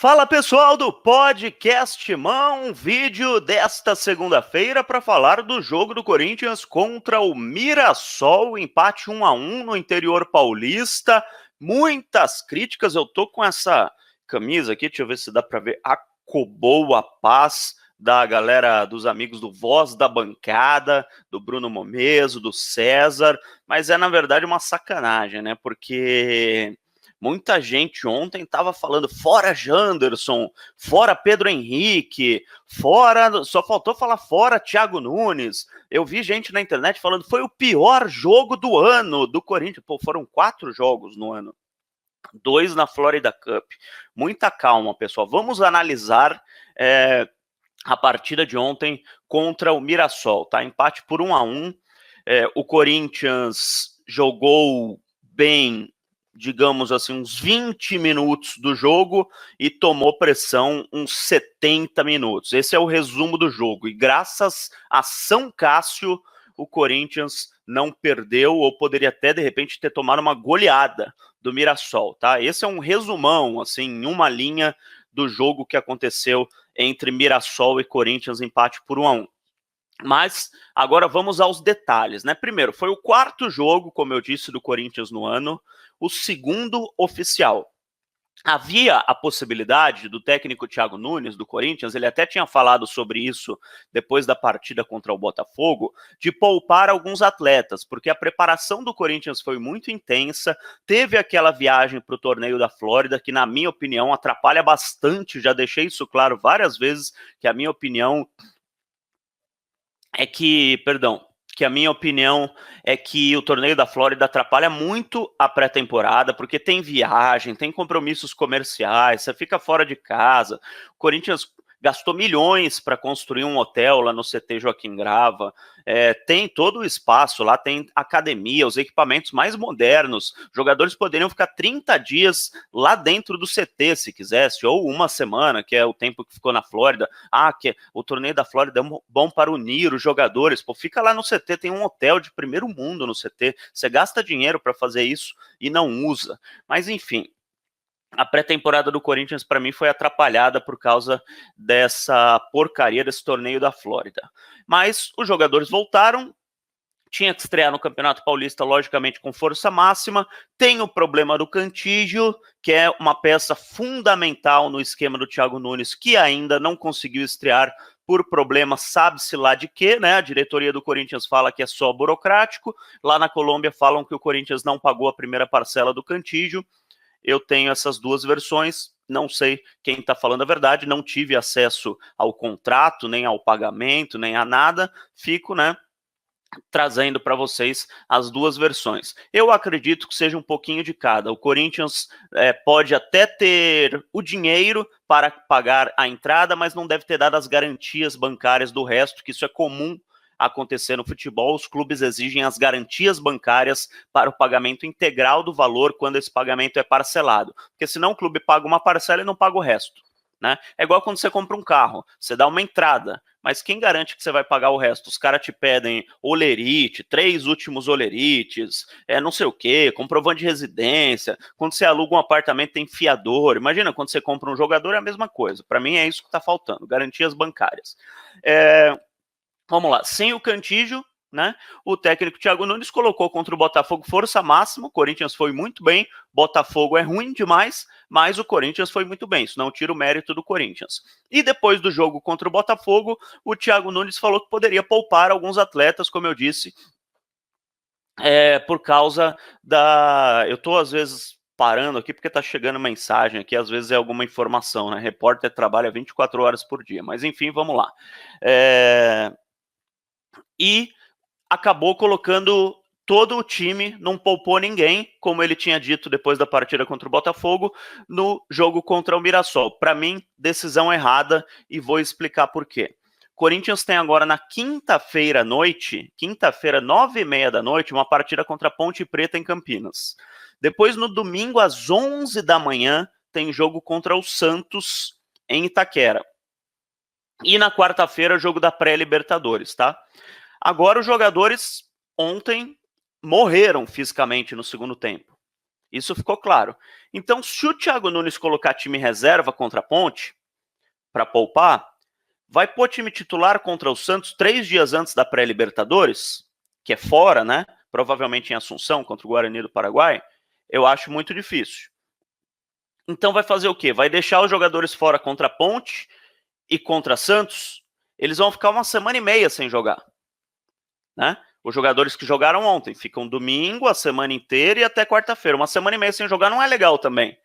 Fala pessoal do Podcast Mão, um vídeo desta segunda-feira para falar do jogo do Corinthians contra o Mirassol, empate 1-1 no interior paulista. Muitas críticas, eu tô com essa camisa aqui, deixa eu ver se dá para ver, acobou a paz da galera, dos amigos do Voz da Bancada, do Bruno Momeso, do César, mas é na verdade uma sacanagem, né, porque muita gente ontem estava falando fora Janderson, fora Pedro Henrique, fora, só faltou falar fora Thiago Nunes. Eu vi gente na internet falando foi o pior jogo do ano do Corinthians. Pô, foram 4 jogos no ano, 2 na Florida Cup. Muita calma, pessoal. Vamos analisar a partida de ontem contra o Mirassol, tá? Empate por 1-1. O Corinthians jogou bem, digamos assim, uns 20 minutos do jogo e tomou pressão uns 70 minutos. Esse é o resumo do jogo. E graças a São Cássio, o Corinthians não perdeu ou poderia até, de repente, ter tomado uma goleada do Mirassol, tá? Esse é um resumão, assim, em uma linha do jogo que aconteceu entre Mirassol e Corinthians, empate por 1-1. Mas agora vamos aos detalhes, né? Primeiro, foi o 4º jogo, como eu disse, do Corinthians no ano, o 2º oficial. Havia a possibilidade do técnico Thiago Nunes, do Corinthians, ele até tinha falado sobre isso depois da partida contra o Botafogo, de poupar alguns atletas, porque a preparação do Corinthians foi muito intensa, teve aquela viagem para o torneio da Flórida, que na minha opinião atrapalha bastante, já deixei isso claro várias vezes, que a minha opinião é que, que a minha opinião é que o torneio da Flórida atrapalha muito a pré-temporada, porque tem viagem, tem compromissos comerciais, você fica fora de casa. O Corinthians gastou milhões para construir um hotel lá no CT Joaquim Grava, tem todo o espaço lá, tem academia, os equipamentos mais modernos, jogadores poderiam ficar 30 dias lá dentro do CT, se quisesse, ou uma semana, que é o tempo que ficou na Flórida. Que o torneio da Flórida é bom para unir os jogadores, pô, fica lá no CT, tem um hotel de primeiro mundo no CT, você gasta dinheiro para fazer isso e não usa, mas enfim, a pré-temporada do Corinthians, para mim, foi atrapalhada por causa dessa porcaria desse torneio da Flórida. Mas os jogadores voltaram, tinha que estrear no Campeonato Paulista, logicamente, com força máxima. Tem o problema do Cantígio, que é uma peça fundamental no esquema do Thiago Nunes, que ainda não conseguiu estrear por problema, sabe-se lá de quê, né? A diretoria do Corinthians fala que é só burocrático. Lá na Colômbia falam que o Corinthians não pagou a primeira parcela do Cantígio. Eu tenho essas duas versões, não sei quem está falando a verdade, não tive acesso ao contrato, nem ao pagamento, nem a nada, fico, né, trazendo para vocês as duas versões. Eu acredito que seja um pouquinho de cada. O Corinthians pode até ter o dinheiro para pagar a entrada, mas não deve ter dado as garantias bancárias do resto, que isso é comum acontecer no futebol. Os clubes exigem as garantias bancárias para o pagamento integral do valor quando esse pagamento é parcelado, porque senão o clube paga uma parcela e não paga o resto, né? É igual quando você compra um carro, você dá uma entrada, mas quem garante que você vai pagar o resto? Os caras te pedem olerite, 3 últimos olerites, não sei o que, comprovante de residência. Quando você aluga um apartamento tem fiador. Imagina, quando você compra um jogador é a mesma coisa. Para mim é isso que está faltando, garantias bancárias. Vamos lá, sem o Cantígio, né? O técnico Thiago Nunes colocou contra o Botafogo força máxima. O Corinthians foi muito bem, Botafogo é ruim demais, mas o Corinthians foi muito bem, isso não tira o mérito do Corinthians. E depois do jogo contra o Botafogo, o Thiago Nunes falou que poderia poupar alguns atletas, como eu disse, por causa da... Eu tô às vezes parando aqui porque tá chegando mensagem aqui, às vezes é alguma informação, né? Repórter trabalha 24 horas por dia, mas enfim, vamos lá. E acabou colocando todo o time, não poupou ninguém, como ele tinha dito depois da partida contra o Botafogo, no jogo contra o Mirassol. Para mim, decisão errada, e vou explicar por quê. Corinthians tem agora na quinta-feira à noite, quinta-feira, 9h30 da noite, uma partida contra a Ponte Preta em Campinas. Depois, no domingo, às 11 da manhã, tem jogo contra o Santos em Itaquera. E na quarta-feira, jogo da pré-Libertadores, tá? Agora os jogadores ontem morreram fisicamente no segundo tempo. Isso ficou claro. Então, se o Thiago Nunes colocar time reserva contra a Ponte, para poupar, vai pôr time titular contra o Santos 3 dias antes da pré-Libertadores, que é fora, né? Provavelmente em Assunção, contra o Guarani do Paraguai. Eu acho muito difícil. Então vai fazer o quê? Vai deixar os jogadores fora contra a Ponte e contra Santos? Eles vão ficar uma semana e meia sem jogar, né? Os jogadores que jogaram ontem ficam domingo, a semana inteira e até quarta-feira. Uma semana e meia sem jogar não é legal também,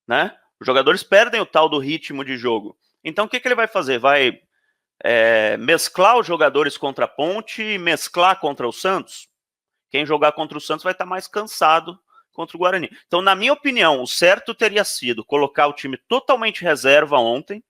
né? Os jogadores perdem o tal do ritmo de jogo. Então o que ele vai fazer? Vai mesclar os jogadores contra a Ponte e mesclar contra o Santos? Quem jogar contra o Santos vai estar mais cansado contra o Guarani. Então, na minha opinião, o certo teria sido colocar o time totalmente reserva ontem,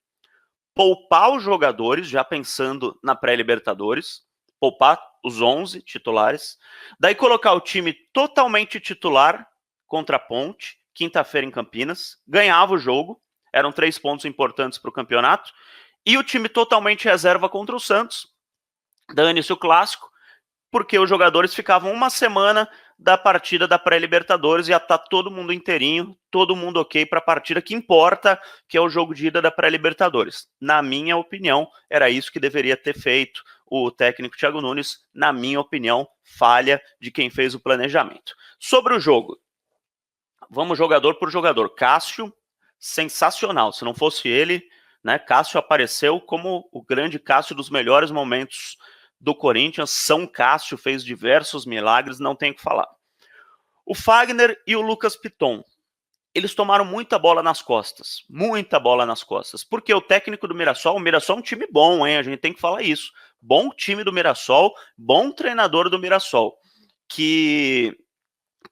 poupar os jogadores, já pensando na pré-Libertadores, poupar os 11 titulares, daí colocar o time totalmente titular contra a Ponte, quinta-feira em Campinas, ganhava o jogo, eram 3 pontos importantes para o campeonato, e o time totalmente reserva contra o Santos, dane-se o clássico, porque os jogadores ficavam uma semana da partida da pré-Libertadores e ia estar todo mundo inteirinho, todo mundo ok para a partida que importa, que é o jogo de ida da pré-Libertadores. Na minha opinião, era isso que deveria ter feito o técnico Thiago Nunes, na minha opinião, falha de quem fez o planejamento. Sobre o jogo, vamos jogador por jogador. Cássio, sensacional, se não fosse ele, né, Cássio apareceu como o grande Cássio dos melhores momentos do Corinthians. São Cássio fez diversos milagres, não tem o que falar. O Fagner e o Lucas Piton, eles tomaram muita bola nas costas, porque o técnico do Mirassol, o Mirassol é um time bom, hein? A gente tem que falar isso. Bom time do Mirassol, bom treinador do Mirassol, que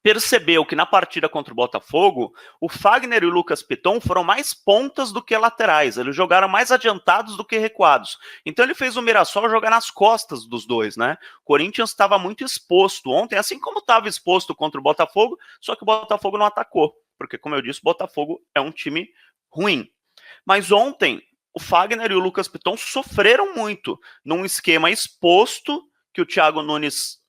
percebeu que na partida contra o Botafogo, o Fagner e o Lucas Piton foram mais pontas do que laterais. Eles jogaram mais adiantados do que recuados. Então ele fez o Mirassol jogar nas costas dos dois, né? O Corinthians estava muito exposto ontem, assim como estava exposto contra o Botafogo, só que o Botafogo não atacou. Porque, como eu disse, o Botafogo é um time ruim. Mas ontem, o Fagner e o Lucas Piton sofreram muito num esquema exposto que o Thiago Nunes...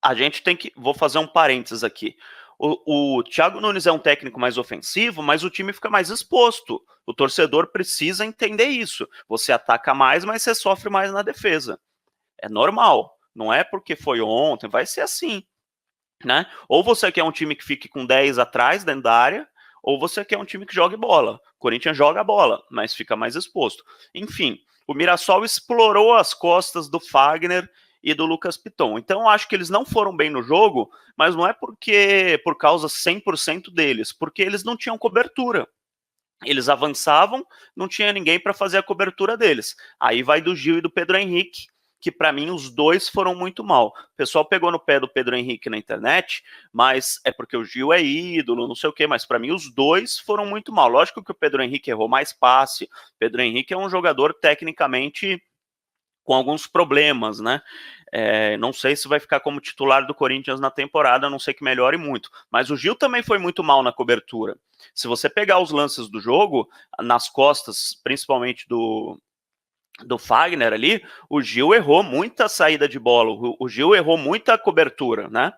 A gente tem que... Vou fazer um parênteses aqui. O Thiago Nunes é um técnico mais ofensivo, mas o time fica mais exposto. O torcedor precisa entender isso. Você ataca mais, mas você sofre mais na defesa. É normal. Não é porque foi ontem, vai ser assim, né? Ou você quer um time que fique com 10 atrás dentro da área, ou você quer um time que jogue bola. O Corinthians joga bola, mas fica mais exposto. Enfim, o Mirassol explorou as costas do Fagner e do Lucas Piton. Então, eu acho que eles não foram bem no jogo, mas não é por causa 100% deles, porque eles não tinham cobertura. Eles avançavam, não tinha ninguém para fazer a cobertura deles. Aí vai do Gil e do Pedro Henrique, que para mim os dois foram muito mal. O pessoal pegou no pé do Pedro Henrique na internet, mas é porque o Gil é ídolo, não sei o quê, mas para mim os dois foram muito mal. Lógico que o Pedro Henrique errou mais passe, Pedro Henrique é um jogador tecnicamente com alguns problemas, né? Não sei se vai ficar como titular do Corinthians na temporada, a não sei que melhore muito. Mas o Gil também foi muito mal na cobertura. Se você pegar os lances do jogo, nas costas, principalmente do Fagner ali, o Gil errou muita saída de bola, o Gil errou muita cobertura, né?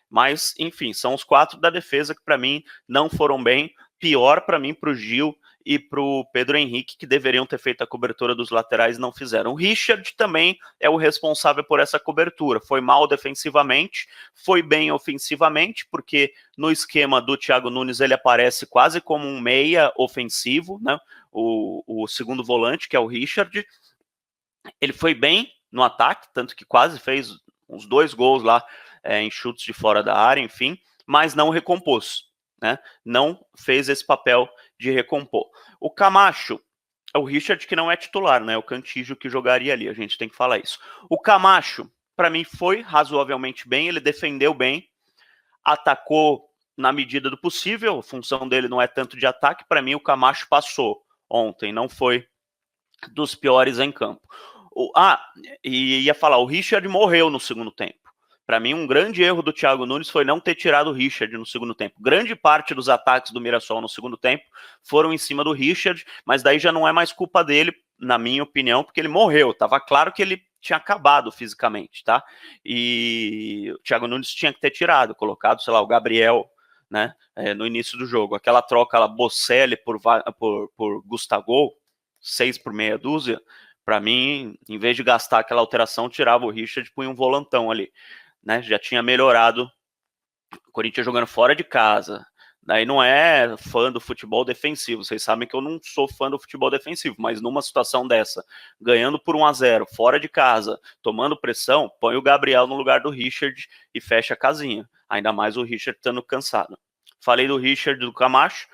Mas, enfim, são os 4 da defesa que para mim não foram bem. Pior para mim, para o Gil e para o Pedro Henrique, que deveriam ter feito a cobertura dos laterais, não fizeram. O Richard também é o responsável por essa cobertura. Foi mal defensivamente, foi bem ofensivamente, porque no esquema do Thiago Nunes ele aparece quase como um meia ofensivo, né? O segundo volante, que é o Richard. Ele foi bem no ataque, tanto que quase fez uns 2 gols lá em chutes de fora da área, enfim, mas não recompôs, né? Não fez esse papel de recompor. O Camacho, é o Richard que não é titular, né? O Cantillo que jogaria ali, a gente tem que falar isso. O Camacho, para mim, foi razoavelmente bem, ele defendeu bem, atacou na medida do possível, a função dele não é tanto de ataque, para mim o Camacho passou ontem, não foi dos piores em campo. E ia falar, o Richard morreu no segundo tempo. Para mim, um grande erro do Thiago Nunes foi não ter tirado o Richard no segundo tempo. Grande parte dos ataques do Mirassol no segundo tempo foram em cima do Richard, mas daí já não é mais culpa dele, na minha opinião, porque ele morreu. Tava claro que ele tinha acabado fisicamente, tá? E o Thiago Nunes tinha que ter tirado, colocado, sei lá, o Gabriel né, no início do jogo. Aquela troca lá, Bocelli por Gustavo, 6 por meia dúzia, para mim, em vez de gastar aquela alteração, tirava o Richard e punha um volantão ali, né, já tinha melhorado, o Corinthians jogando fora de casa. Daí não é fã do futebol defensivo, vocês sabem que eu não sou fã do futebol defensivo, mas numa situação dessa, ganhando por 1-0, fora de casa, tomando pressão, põe o Gabriel no lugar do Richard e fecha a casinha, ainda mais o Richard estando cansado. Falei do Richard, do Camacho,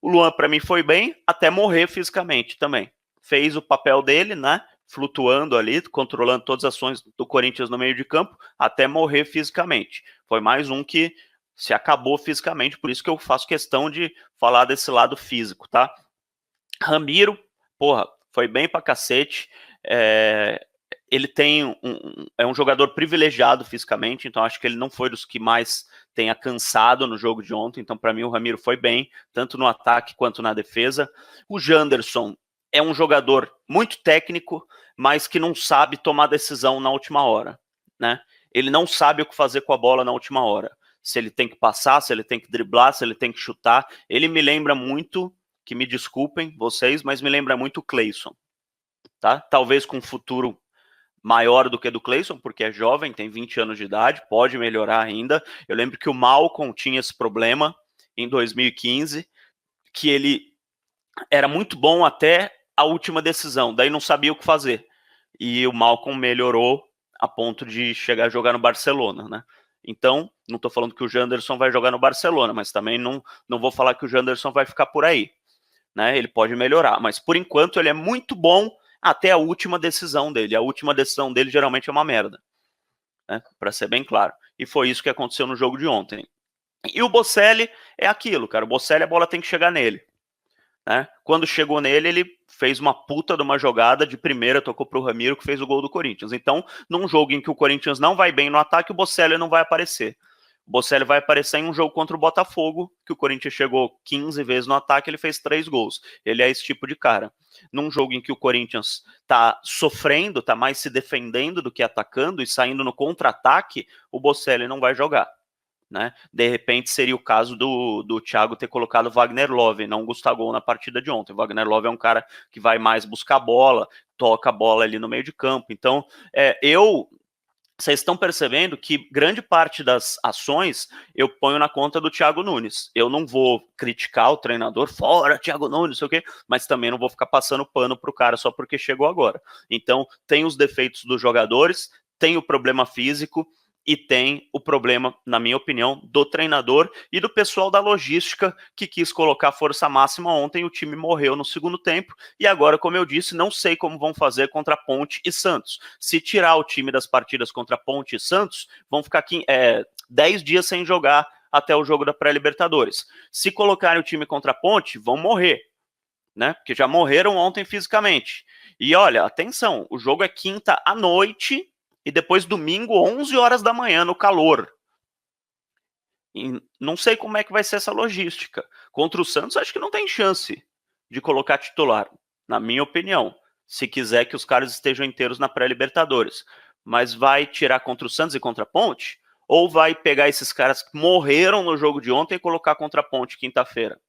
o Luan para mim foi bem, até morrer fisicamente também, fez o papel dele, né, flutuando ali, controlando todas as ações do Corinthians no meio de campo, até morrer fisicamente, foi mais um que se acabou fisicamente, por isso que eu faço questão de falar desse lado físico, tá? Ramiro, porra, foi bem pra cacete, ele é um jogador privilegiado fisicamente, então acho que ele não foi dos que mais tenha cansado no jogo de ontem, então para mim o Ramiro foi bem, tanto no ataque quanto na defesa. O Janderson é um jogador muito técnico, mas que não sabe tomar decisão na última hora, né? Ele não sabe o que fazer com a bola na última hora. Se ele tem que passar, se ele tem que driblar, se ele tem que chutar. Ele me lembra muito, que me desculpem vocês, mas me lembra muito o Cleison, tá? Talvez com um futuro maior do que do Cleison, porque é jovem, tem 20 anos de idade, pode melhorar ainda. Eu lembro que o Malcom tinha esse problema em 2015, que ele era muito bom até a última decisão, daí não sabia o que fazer. E o Malcom melhorou a ponto de chegar a jogar no Barcelona, né? Então, não estou falando que o Janderson vai jogar no Barcelona, mas também não vou falar que o Janderson vai ficar por aí, né? Ele pode melhorar, mas por enquanto ele é muito bom até a última decisão dele. A última decisão dele geralmente é uma merda, né? Para ser bem claro. E foi isso que aconteceu no jogo de ontem. E o Bocelli é aquilo, cara. O Bocelli, a bola tem que chegar nele, né? Quando chegou nele, ele fez uma puta de uma jogada de primeira, tocou pro Ramiro, que fez o gol do Corinthians. Então, num jogo em que o Corinthians não vai bem no ataque, o Bocelli não vai aparecer. O Bocelli vai aparecer em um jogo contra o Botafogo, que o Corinthians chegou 15 vezes no ataque, ele fez 3 gols. Ele é esse tipo de cara. Num jogo em que o Corinthians tá sofrendo, tá mais se defendendo do que atacando e saindo no contra-ataque, o Bocelli não vai jogar, né? De repente seria o caso do Thiago ter colocado Wagner Love, não Gustavo na partida de ontem. O Wagner Love é um cara que vai mais buscar bola, toca a bola ali no meio de campo. Então, vocês estão percebendo que grande parte das ações eu ponho na conta do Thiago Nunes. Eu não vou criticar o treinador, fora Thiago Nunes, não sei o quê, mas também não vou ficar passando pano pro cara só porque chegou agora. Então, tem os defeitos dos jogadores, tem o problema físico, e tem o problema, na minha opinião, do treinador e do pessoal da logística que quis colocar força máxima ontem. O time morreu no segundo tempo e agora, como eu disse, não sei como vão fazer contra Ponte e Santos. Se tirar o time das partidas contra Ponte e Santos, vão ficar 10 dias sem jogar até o jogo da pré-Libertadores. Se colocarem o time contra Ponte, vão morrer, né? Porque já morreram ontem fisicamente. E olha, atenção, o jogo é quinta à noite e depois domingo, 11 horas da manhã, no calor. E não sei como é que vai ser essa logística. Contra o Santos, acho que não tem chance de colocar titular, na minha opinião, se quiser que os caras estejam inteiros na pré-Libertadores. Mas vai tirar contra o Santos e contra a Ponte? Ou vai pegar esses caras que morreram no jogo de ontem e colocar contra a Ponte quinta-feira?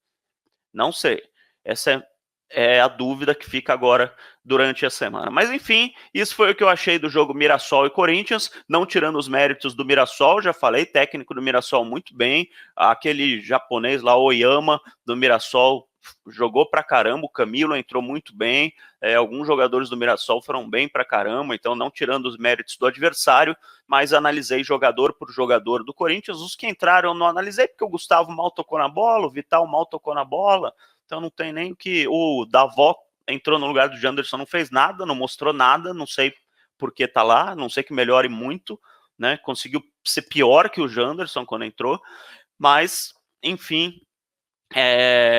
Não sei. Essa é a dúvida que fica agora durante a semana. Mas enfim, isso foi o que eu achei do jogo Mirassol e Corinthians, não tirando os méritos do Mirassol, já falei, técnico do Mirassol muito bem, aquele japonês lá, Oyama, do Mirassol, jogou pra caramba, o Camilo entrou muito bem, alguns jogadores do Mirassol foram bem pra caramba, então não tirando os méritos do adversário, mas analisei jogador por jogador do Corinthians. Os que entraram eu não analisei, porque o Gustavo mal tocou na bola, o Vital mal tocou na bola, então não tem nem o que... O Davó entrou no lugar do Janderson, não fez nada, não mostrou nada, não sei por que tá lá, não sei que melhore muito, né? Conseguiu ser pior que o Janderson quando entrou, mas, enfim,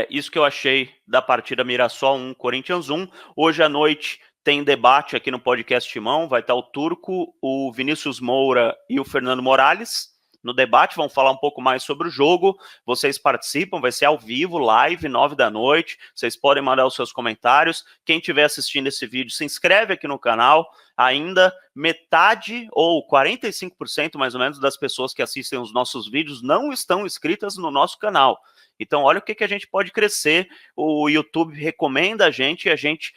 isso que eu achei da partida Mirassol 1, Corinthians 1. Hoje à noite tem debate aqui no podcast Timão, vai estar o Turco, o Vinícius Moura e o Fernando Morales No debate, vamos falar um pouco mais sobre o jogo. Vocês participam, vai ser ao vivo, live, 9 da noite. Vocês podem mandar os seus comentários. Quem estiver assistindo esse vídeo, se inscreve aqui no canal. Ainda metade, ou 45% mais ou menos, das pessoas que assistem os nossos vídeos não estão inscritas no nosso canal. Então, olha o que a gente pode crescer. O YouTube recomenda a gente e a gente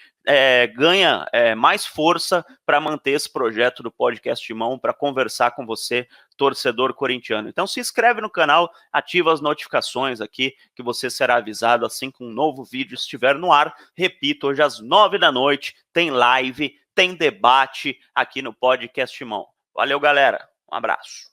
ganha mais força para manter esse projeto do Podcast Timão, para conversar com você, torcedor corintiano. Então se inscreve no canal, ativa as notificações aqui, que você será avisado assim que um novo vídeo estiver no ar. Repito, hoje às 9 da noite tem live, tem debate aqui no Podcast Timão. Valeu, galera. Um abraço.